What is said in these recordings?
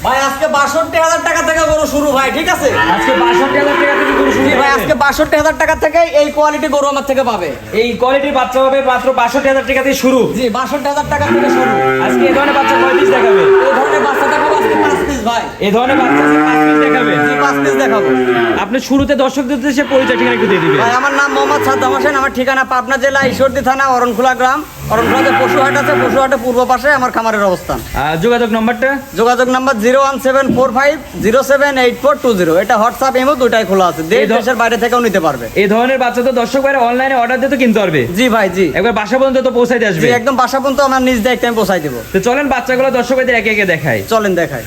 ভাই আজকে ৬২,০০০ টাকা থেকে গরু শুরু ভাই, ঠিক আছে? আজকে ৬২,০০০ টাকা থেকে গরু শুরু ভাই আজকে ৬২,০০০ টাকা থেকে এই কোয়ালিটি গরু আমার থেকে পাবে। এই কোয়ালিটির বাচ্চা হবে মাত্র ৬২,০০০ টাকা থেকে শুরু। জি ৬২,০০০ টাকা থেকে শুরু। আজকে এই ধরনের বাচ্চা কয় পিস দেখাবে? এই ধরনের বাচ্চা দেখাবো আজকে ৫ পিস ভাই। এই ধরনের বাচ্চা আজকে ৫ পিস দেখাবে। জি ৫ পিস দেখাবো। আপনি শুরুতে দর্শকদের উদ্দেশ্যে পরিচয় ঠিকানা একটু দিয়ে দিবেন। ভাই আমার নাম মোহাম্মদ সাদ্দাম হোসেন, আমার ঠিকানা পাবনা জেলা ঈশ্বরদী থানা অরণখোলা গ্রাম। অরণখোলাতে পশুহাট আছে, পশুহাটের পূর্ব পাশে আমার খামারের অবস্থান। যোগাযোগ নম্বরটা? যোগাযোগ নাম্বার 01745078420। এটা হোয়াটসঅ্যাপ ইমো দুটাই খোলা আছে, দেশের বাইরে থেকেও নিতে পারবে। এই ধরনের বাচ্চা তো দর্শক ভাইরা অনলাইনে অর্ডার দিয়ে তো কিনতে পারবে। জি ভাই জি, একবার বাসা পর্যন্ত তো পৌঁছাইতে আসবে। জি একদম বাসা পর্যন্ত আমার নিজ দায়িত্বে আমি পৌঁছাই দেবো। তো চলেন বাচ্চাগুলো দর্শক ভাইদের একে একে দেখাই। চলেন দেখাই।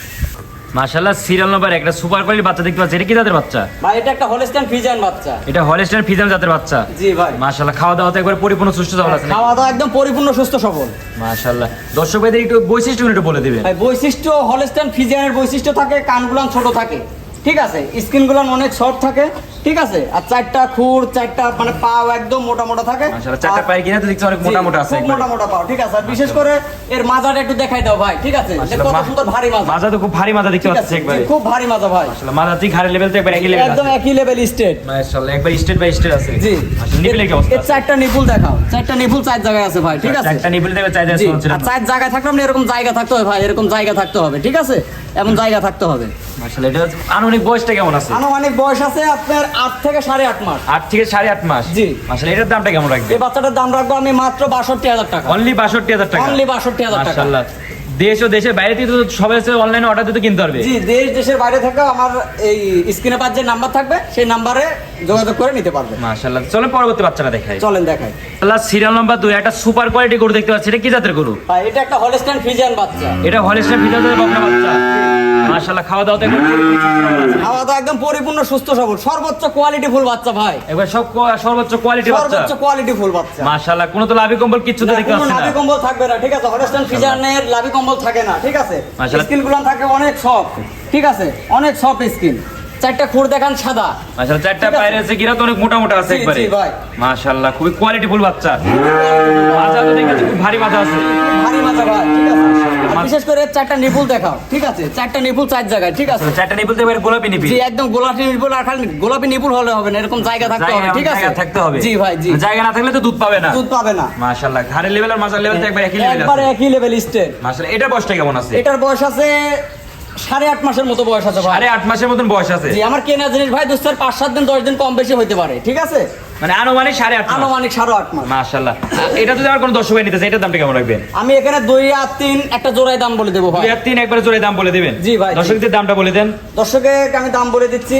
মাশাআল্লাহ, সিরিয়াল নাম্বার একটা সুপার কোয়ালিটির বাচ্চা দেখতে পাচ্ছি। এটা কি জাতের বাচ্চা? ভাই এটা একটা হলস্টাইন ফ্রিজিয়ান বাচ্চা। এটা হলস্টাইন ফ্রিজিয়ান জাতের বাচ্চা। জি ভাই মাশাআল্লাহ, খাওয়া দাওয়া তো একবার পরিপূর্ণ সুস্থ সবল আছে। খাওয়া দাওয়া একদম পরিপূর্ণ সুস্থ সবল। মাশাআল্লাহ, দর্শক ভাইদের একটু বৈশিষ্ট্য একটু বলে দিবেন। ভাই বৈশিষ্ট্য হলস্টাইন ফ্রিজিয়ানের বৈশিষ্ট্য থাকে কানগুলান ছোট থাকে, ঠিক আছে? স্কিনগুলান অনেক শর্ট থাকে, ঠিক আছে? আর চারটা খুর, চারটা মানে পাও একদম মোটা মোটা থাকে। মাশাআল্লাহ, চারটা পায়ে কিনা তো দেখছি অনেক মোটা মোটা আছে, খুব মোটা মোটা পাও, ঠিক আছে? আর বিশেষ করে এর মাজাটা একটু দেখাই দাও ভাই, ঠিক আছে? যে কত সুন্দর ভারী মাজা। মাজা তো খুব ভারী মাজা দেখতে ঠিক পাচ্ছি আছে? একবারে। জি, খুব ভারী মাজা ভাই। মাশাআল্লাহ, মাজা ঠিক ঘাড়ের লেভেল তো একবার একই লেভেল আছে। একদম একই লেভেল স্টেট। মাশাআল্লাহ, একবার স্টেট বাই স্টেট আছে। জি মাশাআল্লাহ, নিপলে কি অবস্থা? এর চারটা নিপুল দেখাও। চারটা নিপুল চার জায়গায় আছে ভাই, ঠিক আছে? চারটা নিপলে দেবে চার জি, জায়গায় হচ্ছে না। আর চার জায়গায় থাকলে আপনি এরকম জায়গা থাকতে হবে ভাই, এরকম জায়গা থাকতে হবে, ঠিক আছে? এমন জায়গা থাকতে হবে। মাশাআল্লাহ, এটা আনুমানিক বয়সটা কেমন আছে? আনুমানিক বয়স আছে আপনার ৮ থেকে ৮.৫ মাস। ৮ থেকে ৮.৫ মাস। জি। মাশাআল্লাহ, এটার দামটা কেমন রাখবে? এই বাচ্চাটার দাম রাখবো আমি মাত্র ৬২,০০০ টাকা। অনলি ৬২,০০০ টাকা। অনলি ৬২,০০০ টাকা। মাশাআল্লাহ, দেশ ও দেশের বাইরে থেকে তো সবাই অনলাইনে অর্ডার দিতে কিনতে পারবে। জি দেশের বাইরে থেকে আমার এই স্ক্রিনে পার যে নাম্বার থাকবে সেই নাম্বারে যোগাযোগ করে নিতে পারবে। মাশাআল্লাহ, চলেন পরবর্তী বাচ্চাটা দেখাই। চলেন দেখাই। আল্লাহ, সিরিয়াল নাম্বার 2 একটা সুপার কোয়ালিটি গরু দেখতে পাচ্ছি। এটা কি জাতের গরু? ভাই এটা একটা হলস্টাইন ফ্রিজিয়ান বাচ্চা। এটা হলস্টাইন ফ্রিজিয়ান জাতের বকনা বাচ্চা। মাশাআল্লাহ, খাওয়া দাওয়া তো একবার খাওয়া দাওয়া একদম পরিপূর্ণ সুস্থ সবল, সর্বোচ্চ কোয়ালিটি ফুল বাচ্চা ভাই। একবার সর্বোচ্চ কোয়ালিটি বাচ্চা। সর্বোচ্চ কোয়ালিটি ফুল বাচ্চা। মাশাআল্লাহ, কোনো তো লাভি কম্বল কিচ্ছু তো দেখতে কোনো পাচ্ছি না। লাভি কম্বল থাকবে না, ঠিক আছে? হলস্টাইন ফ্রিজিয়ানের লাভি কম্বল থাকে না, ঠিক আছে? মাশাআল্লাহ। স্কিন গুলো থাকে অনেক সফট, ঠিক আছে? অনেক সফট স্কিন। চারটা খুর দেখান সাদা। মাশাআল্লাহ, চারটা ঠিক আছে। পায়ের আছে কিরা তো অনেক মোটা মোটা আছে জি, একবারে। জি ভাই। মাশাআল্লাহ, খুবই কোয়ালিটিফুল বাচ্চা। মাজা তো দেখেছি খুব ভারী মাজা আছে। ভারী মাজা ভাই, ঠিক আছে? আর বিশেষ করে চারটা নিপুল দেখাও, ঠিক আছে? চারটা নিপুল চার জায়গায়, ঠিক আছে? চারটা নিপুল তো এবারে গোলাপি নিপি। জি একদম গোলাপি নিপুল, আর খালি গোলাপি নিপুল হলে হবে না, এরকম জায়গা থাকতে হবে, ঠিক আছে? জায়গা থাকতে হবে। জি ভাই জি। জায়গা না থাকলে তো দুধ পাবে না। দুধ পাবে না। মাশাআল্লাহ, ঘাড়ের লেভেল আর মাজার লেভেল তো একবার একই লেভেল একবারে আছে। একই লেভেল স্টেট। মাশাআল্লাহ, এটার বয়সটা কেমন আছে? এটার বয়স আছে ৮.৫ মাসের মতো বয়স আছে ভাই। ৮.৫ মাসের মতন বয়স আছে। জি আমার কেনা জিনিস ভাই ৫-৭ দিন ১০ দিন কম বেশি হইতে পারে, ঠিক আছে? মানে আনুমানিক ৮.৫ মাস। আনুমানিক ৮.৫ মাস। মাশাআল্লাহ, এটা যদি আমার কোনো দর্শক ভাই নিতে চায় এটার দামটা কেমন রাখবেন? আমি এখানে ২ আর ৩ একটা জোড়ায় দাম বলে দেবো ভাই। ২ আর ৩ একবার জোরে দাম বলে দিবেন। জি ভাই, জি। দর্শকদের দামটা বলে দেন। দর্শকের আমি দাম বলে দিচ্ছি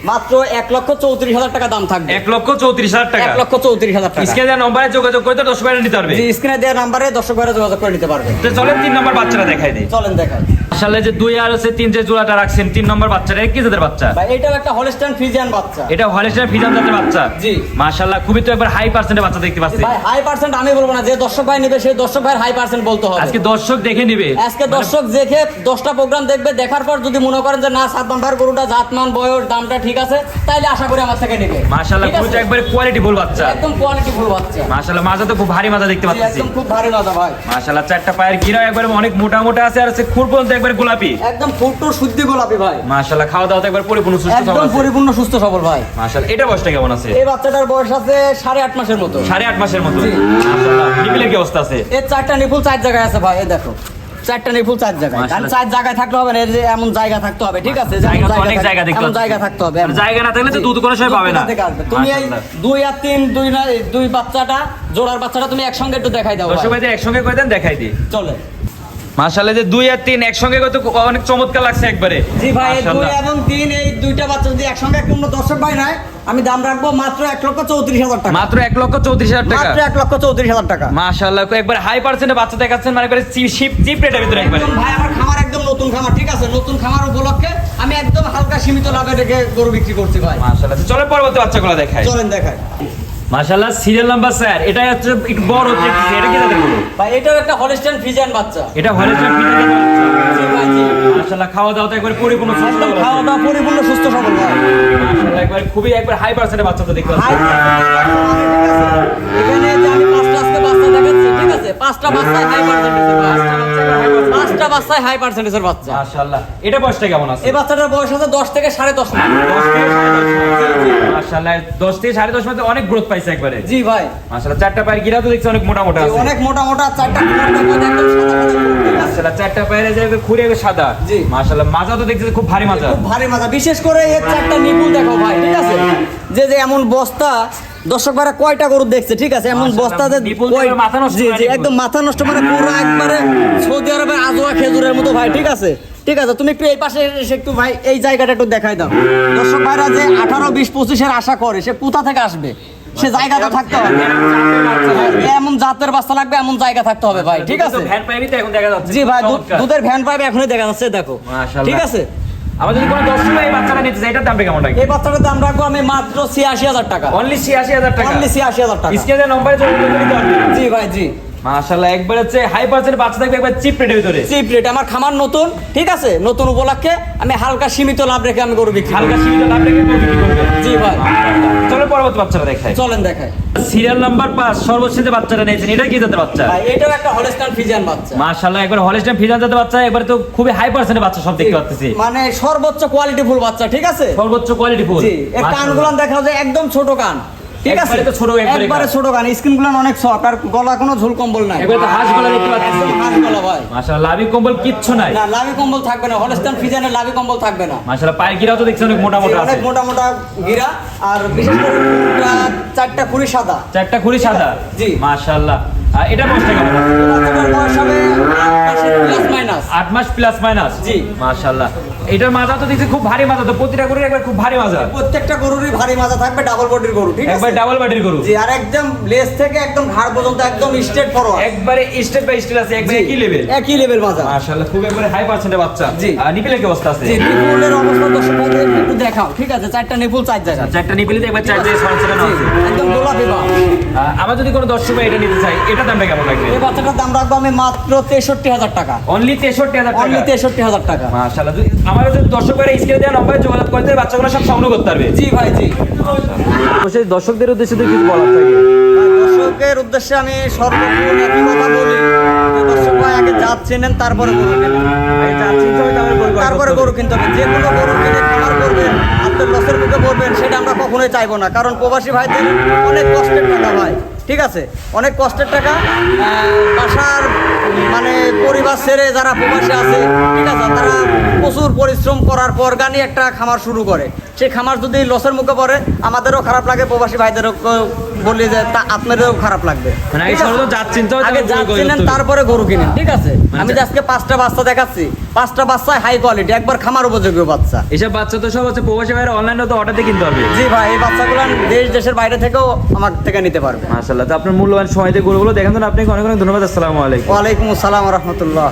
মাত্র ১,৩৪,০০০ টাকা দাম থাকবে। ১,৩৪,০০০ টাকা। ১,৩৪,০০০ টাকা। স্ক্রিনে দেওয়া নম্বরে যোগাযোগ করে তো দর্শক ভাইরা নিতে পারবে। জি স্ক্রিনে দেওয়া নাম্বারে দর্শক ভাইরা যোগাযোগ করে নিতে পারবে। তো চলেন ৩ নম্বর বাচ্চাটা দেখাই দিই। চলেন দেখাই। মাশাআল্লাহ, যে 2 আর আছে 3 যে জোড়াটা রাখছেন 3 নম্বর বাচ্চাটা কি জাতের বাচ্চা? ভাই এটাও একটা হলস্টাইন ফ্রিজিয়ান বাচ্চা। এটা হলস্টাইন ফ্রিজিয়ান জাতের বাচ্চা। জি। মাশাআল্লাহ, খুবই তো একবার হাই পার্সেন্টের বাচ্চা দেখতে পাচ্ছি। ভাই হাই পার্সেন্ট আমি বলবো না, যে দর্শক ভাই নেবে সেই দর্শক ভাইয়ের হাই পার্সেন্ট বলতে হবে। আজকে দর্শক দেখে নিবে। আজকে দর্শক দেখে 10টা প্রোগ্রাম দেখবে, দেখার পর যদি মনে করেন যে না সাদ্দাম ভাইয়ের গরুটা জাতমান বয়স দামটা ঠিক আছে, তাইলে আশা করি আমার থেকে নেবে। মাশাআল্লাহ, ঠিক আছে? খুবই একবার কোয়ালিটিফুল বাচ্চা। একদম কোয়ালিটি ফুল বাচ্চা। মাশাআল্লাহ, মাজা তো খুব ভারী মাজা দেখতে জি, পাচ্ছি। একদম খুব ভারী মাজা ভাই। মাশাআল্লাহ, চারটা পায়ের গিরা একবার অনেক মোটা মোটা আছে, আর আছে খুর পর্যন্ত একবার গোলাপি। একদম ফুটটো শুদ্ধ গোলাপি ভাই। মাশাআল্লাহ, খাওয়া দাওয়া তো একবার পরিপূর্ণ সুস্থ সবল একদম আছে। পরিপূর্ণ সুস্থ সবল ভাই। মাশাআল্লাহ, এটা বয়সটা কেমন আছে? এই বাচ্চাটার বয়স আছে ৮.৫ মাসের মতো। ৮.৫ মাসের মতো। জি। মাশাআল্লাহ, নিপিলের কি অবস্থা আছে? এর চারটা নিপুল ৪ জায়গায় আছে ভাই, এই দেখো। চারটা নিপুল ৪ জায়গায়। আর মাশাআল্লাহ। ৪ জায়গায় থাকলে হবে না, এর যে এমন জায়গা থাকতে হবে, ঠিক আছে? যেমন জায়গা তো অনেক থাক- জায়গা দেখতে এমন পাচ্ছি। জায়গা থাকতে হবে। আর জায়গা না থাকলে তো দুধ কোনো সময় পাবে না। কোথা থেকে আসবে? তুমি এই মাশাআল্লাহ। ২ আর ৩ দুই বাচ্চাটা জোড়ার বাচ্চাটা তুমি একসঙ্গে একটু দেখাই দাও দর্শক ভাই। ভাইদের একসঙ্গে করে দেন, দেখাই দিই। চলে। মাশাআল্লাহ, যে 2 আর 3 একসঙ্গে কত অনেক চমৎকার লাগছে একবারে। জি ভাই এই ২ মাশাআল্লাহ। এবং ৩ এই দুইটা বাচ্চা যদি একসঙ্গে কোনো দর্শক ভাই নাই, আমি দাম রাখবো মাত্র ১,৩৪,০০০ টাকা। মাত্র ১,৩৪,০০০ টাকা। মাত্র 1,৩৪,০০০ টাকা। মাশাআল্লাহ, একবার হাই পার্সেন্টের বাচ্চা দেখাচ্ছেন, মানে একবারে চিপ রেটের ভিতরে একবারে। একদম ভাই আমার খামার একদম নতুন খামার, ঠিক আছে? নতুন খামার উপলক্ষে আমি একদম হালকা সীমিত লাভে রেখে গরু বিক্রি করছি ভাই। মাশাআল্লাহ, চলে পরবর্তী বাচ্চাগুলো দেখাই। চলেন দেখাই। মাশাআল্লাহ, সিরিয়াল নাম্বার 4 এটা হচ্ছে একটু বড় দেখতেছি। এটা কি জাতের গরু? ভাই এটাও একটা হলস্টাইন ফ্রিজিয়ান বাচ্চা। এটা হলস্টাইন ফ্রিজিয়ান বাচ্চা। জি ভাই জি। মাশাআল্লাহ, খাওয়া দাওয়া তো একবার পরিপূর্ণ সুস্থ একদম সবল খাওয়া আছে। দাওয়া পরিপূর্ণ সুস্থ সবল ভাই। মাশাআল্লাহ, একবার খুবই একবার হাই পার্সেন্টের বাচ্চা তো দেখতে হাই পাচ্ছি। এখানে যে আমি 5টা আজকে বাচ্চা দেখাচ্ছি, ঠিক আছে? 5টা বাচ্চা হাই পার্সেন্টেজ ভাই। পাঁচটা বাচ্চায় হাই পার্সেন্টেজের বাচ্চা। মাশাআল্লাহ, এটা বয়সটা কেমন আছে? এই বাচ্চাটার বয়স আছে 10 থেকে 10.5 মাস। 10 থেকে 10.5 মাশাআল্লাহ, 10 থেকে 10.5 মাসে অনেক গ্রোথ পাইছে একবারে। জি ভাই, মাশাআল্লাহ, চারটা পায়ের গিরা তো দেখছি অনেক মোটা মোটা আছে। অনেক মোটা মোটা, চারটা খুর দেখো একদম সাদা সাদা খুর। মাশাআল্লাহ, চারটা পায়ের যে খুরে সাদা। জি। মাশাআল্লাহ, মাজা তো দেখছি খুব ভারী মাজা। খুব ভারী মাজা, বিশেষ করে এর চারটা নিপুল দেখো ভাই, ঠিক আছে? যে যে এমন বস্তা, দর্শক ভাইরা কয়টা গরু দেখছে, ঠিক আছে? এমন মাশাআল্লাহ, বস্তাতে নিপুল দিয়ে মাথা নষ্ট জি করে জি নিপুল। একদম মাথা নষ্ট, মানে পুরো একবারে সৌদি আরবের আজোয়া খেজুরের মতো ভাই, ঠিক আছে? ঠিক আছে, তুমি একটু এই পাশে এসে একটু ভাই এই জায়গাটা একটু দেখাই দাও। দর্শক ভাইরা যে 18, 20, 25-এর আশা করে, সে কোথা থেকে আসবে? সে জায়গা তো থাকতে হবে। এমন জাতের বাচ্চা লাগবে, এমন জায়গা থাকতে হবে ভাই, ঠিক আছে? ভ্যান পাইবি তো এখন দেখা যাচ্ছে। জি ভাই, চমৎকার। দুধের ভ্যান পাইবে এখনই দেখা যাচ্ছে, দেখো, মাশাআল্লাহ। ঠিক আছে? আমার যদি কোনো দর্শক এই বাচ্চাটা নিতে চায়, এটার দামটা কেমন রাখবে? এই বাচ্চাটার দাম রাখবো আমি মাত্র 86,000 টাকা। অনলি 86,000 টাকা। অনলি 86,000 টাকা। স্ক্রিনে নম্বরে যোগাযোগ করতে পারবে। জি ভাই, জি। মাশাআল্লাহ, একবার হচ্ছে হাই পার্সেন্ট বাচ্চা থাকবে, একবার চিপ রেটের ভিতরে। চিপ রেট, আমার খামার নতুন, ঠিক আছে? নতুন উপলক্ষে আমি হালকা সীমিত লাভ রেখে আমি গরু বিক্রি করি। হালকা সীমিত লাভ রেখে গরু বিক্রি করবে। জি ভাই, চলো পরবর্তী বাচ্চাটা দেখাই। চলেন দেখাই। সিরিয়াল নাম্বার 5 সর্বোচ্চ যে বাচ্চাটা নিয়েছেন, এটা কি জাতের বাচ্চা? ভাই এটাও একটা হলস্টাইন ফ্রিজিয়ান বাচ্চা। মাশাআল্লাহ, একবার হলিস্টাইন ফ্রিজিয়ান জাতের বাচ্চা, এবারে তো খুবই হাই পার্সেন্টের বাচ্চা সব দেখতে পাচ্ছি। মানে সর্বোচ্চ কোয়ালিটি ফুল বাচ্চা, ঠিক আছে? সর্বোচ্চ কোয়ালিটি ফুল। জি, এর কানগুলো দেখা যায় একদম ছোট কান, ঠিক আছে? একবারে তো ছোট, একবারে একবারে কান। ছোট কান, স্কিনগুলো অনেক সফট, আর গলা কোনো ঝুল কম্বল নাই। একবারে তো হাঁস গলা দেখতে পাচ্ছি। একদম হাঁস গলা ভাই। মাশাআল্লাহ, লাভি কম্বল কিচ্ছু নাই। না, লাভি কম্বল থাকবে না, হলস্টাইন ফ্রিজিয়ানের লাভি কম্বল থাকবে না। মাশাআল্লাহ, পায়ের গিরাও তো দেখছি অনেক মোটা জি, মোটা আছে। অনেক মোটা মোটা গিরা, আর বিশেষ করে খুরটা, চারটা খুরি সাদা। চারটা খুরি সাদা। জি। মাশাআল্লাহ, আর এটা বয়সটা কেমন? বাচ্চাটার বয়স হবে 8 মাসের প্লাস মাইনাস। 8 মাস প্লাস মাইনাস। জি। মাশাআল্লাহ, এটার মাজা তো দেখছি খুব ভারী মাজা, তো প্রতিটা গরুর একবার খুব ভারী মাজা। প্রত্যেকটা গরুরই ভারী মাজা থাকবে, ডাবল বডির গরু, ঠিক আছে? একবার ডাবল বাটির গরু। জি, আর একদম লেজ থেকে একদম ঘাড় পর্যন্ত একদম স্ট্রেট ফরওয়ার্ড। একবারে স্টেপ বাই স্টেপ আছে, একবারে কি লেভেল। একই লেভেল মাজা। মাশাআল্লাহ, খুব একবারে হাই পার্সেন্টের বাচ্চা। জি। আর নিপিলের কি অবস্থা আছে? জি, নিপুলের অবস্থা দর্শক ভাইদের একটু দেখাও, ঠিক আছে? চারটা নিপুল, চার জায়গা। চারটা নিপিলে একবার চার দিয়ে সরাসরি জি, একদম গোলাপি বা। আমার যদি কোনো দর্শক ভাই এটা নিতে চাই, এটা দামটা কেমন লাগবে? এই বাচ্চাটার দাম রাখবো আমি মাত্র 63,000 টাকা। অনলি 63,000 টাকা। অনলি 63,000 টাকা। মাশাআল্লাহ, আমার যদি দর্শক ভাই স্ক্রিনে দেওয়া নম্বরে যোগাযোগ করতে, বাচ্চাগুলো সব সংগ্রহ করতে পারবে। জি ভাই, জি। অবশ্যই দর্শকদের উদ্দেশ্যে তো কিছু বলার থাকে। দর্শকের উদ্দেশ্যে আমি সর্বপ্রথম একই কথা বলি, যে দর্শক ভাই আগে জাত চেনেন, তারপরে গরু কেনেন। তারপরে গরু কিনতে হবে। যে কোনো গরু কিনে খামার করবেন, আপনার লসের মুখে পড়বেন, সেটা আমরা কখনোই চাইবো না। কারণ প্রবাসী ভাইদের অনেক কষ্টের টাকা ভাই, ঠিক আছে? অনেক কষ্টের টাকা, বাসার মানে পরিবার ছেড়ে যারা প্রবাসী আছে, ঠিক আছে, তারা প্রচুর পরিশ্রম করার পর গানি একটা খামার শুরু করে। সেই খামার যদি লসের মুখে পড়ে, আমাদেরও খারাপ লাগে, প্রবাসী ভাইদেরও বলি যে তা আপনাদেরও খারাপ লাগবে। মানে আগে ঠিক আছে? সর্বপ্রথম জাত চিনতে হবে, আগে তারপর জাত গরু চিনেন, ধরতে হবে। তারপরে গরু কিনেন, ঠিক আছে? মানে আমি যে আজকে 5টা বাচ্চা দেখাচ্ছি, 5টা বাচ্চায় হাই কোয়ালিটি, একবার খামার উপযোগী বাচ্চা। এসব বাচ্চা তো সব হচ্ছে প্রবাসী ভাইরা অনলাইনে তো অর্ডার দিয়ে কিনতে হবে। জি ভাই, এই বাচ্চাগুলো দেশের বাইরে থেকেও আমার থেকে নিতে পারবে। মাশাআল্লাহ, তো আপনার মূল্যবান সময় দিয়ে গরুগুলো দেখার জন্য আপনাকে অনেক অনেক ধন্যবাদ। আসসালামু আলাইকুম। ওয়ালাইকুম আসসালাম রহমতুল্লাহ।